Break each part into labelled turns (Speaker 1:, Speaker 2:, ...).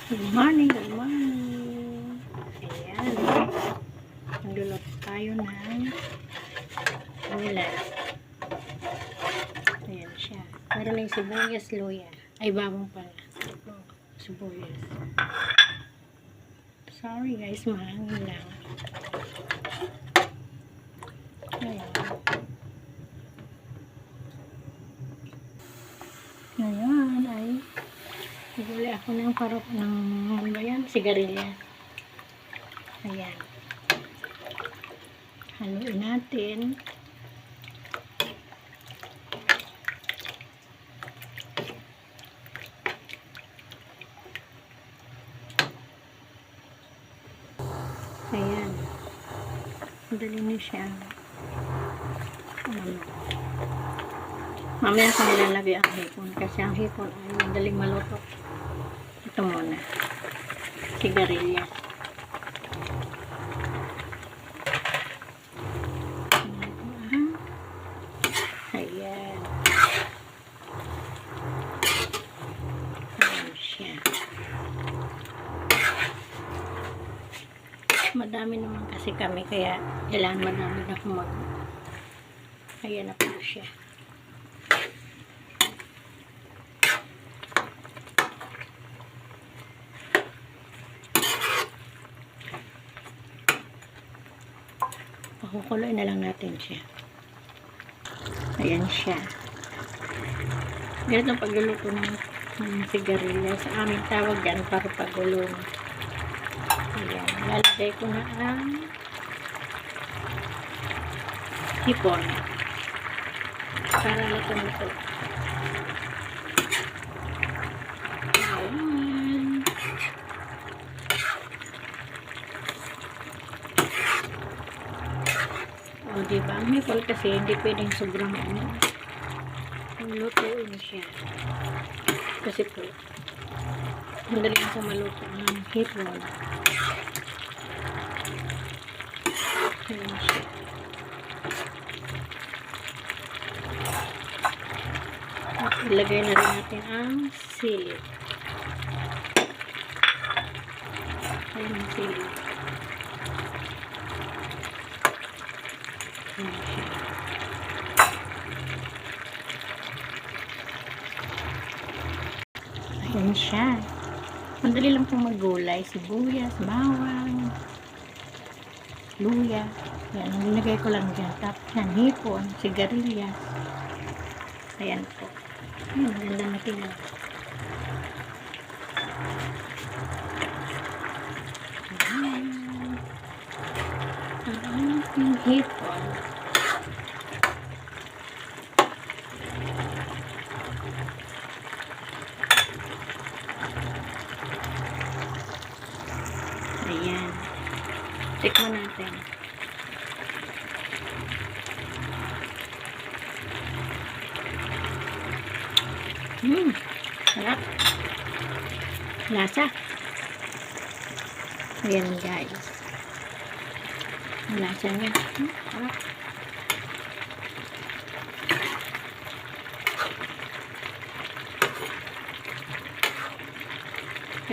Speaker 1: Good morning, good morning. Ayan. Nagluluto tayo ng gulay. Ayan siya. Meron yung sibuyas, luya. Ay, bawang pala. Sibuyas. Sorry guys, mahangin lang. Ayan. Ayan, ay gulay ako ng parok ng ano ba yan? Sigarilya. Ayan. Haluin natin. Ayan. Madali na siya. Mamaya ko nilalagay ang hipon kasi ang hipon ay madaling maluto. Ito muna. Sigarilya. Ayan. Ayan siya. Madami naman kasi kami kaya kailangan madami na kumag. Ayan na po siya. Pakukuloy na lang natin siya. Ayan siya. Ganito ang pagluluto ng sigarilya. Sa aming tawag yan para pagulong. Ayan. Lalagay ko na ang hipon. Para luto-luto. Ayan. O, diba? Ang hipon kasi hindi pwedeng sobrang ano. Lutuin siya. Kasi po, madali ko maluto ang hipon. Ayan siya. At ilagay na rin natin ang sili. Ayan ang sili. Ayan siya. Ayan siya. Madali lang pong maggulay. Sibuyas, bawang, luya. Ayan, nilagay ko lang dyan. Tapos yan, hipon, sigarilyas. Ayan po. Ayan, maganda na tingnan. Ayan. Ang ating hipon. Ayan. Tikman natin. Sarap. Lasa. Ayan guys. Lasa niya. Sarap.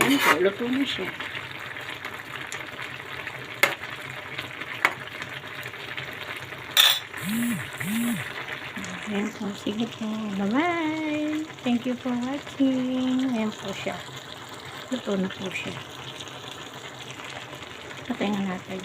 Speaker 1: Ayan po, luto na siya. Ayan po, sige po. Bye-bye. Thank you for watching. Ayan po siya. Luto na po siya. Patayin natin.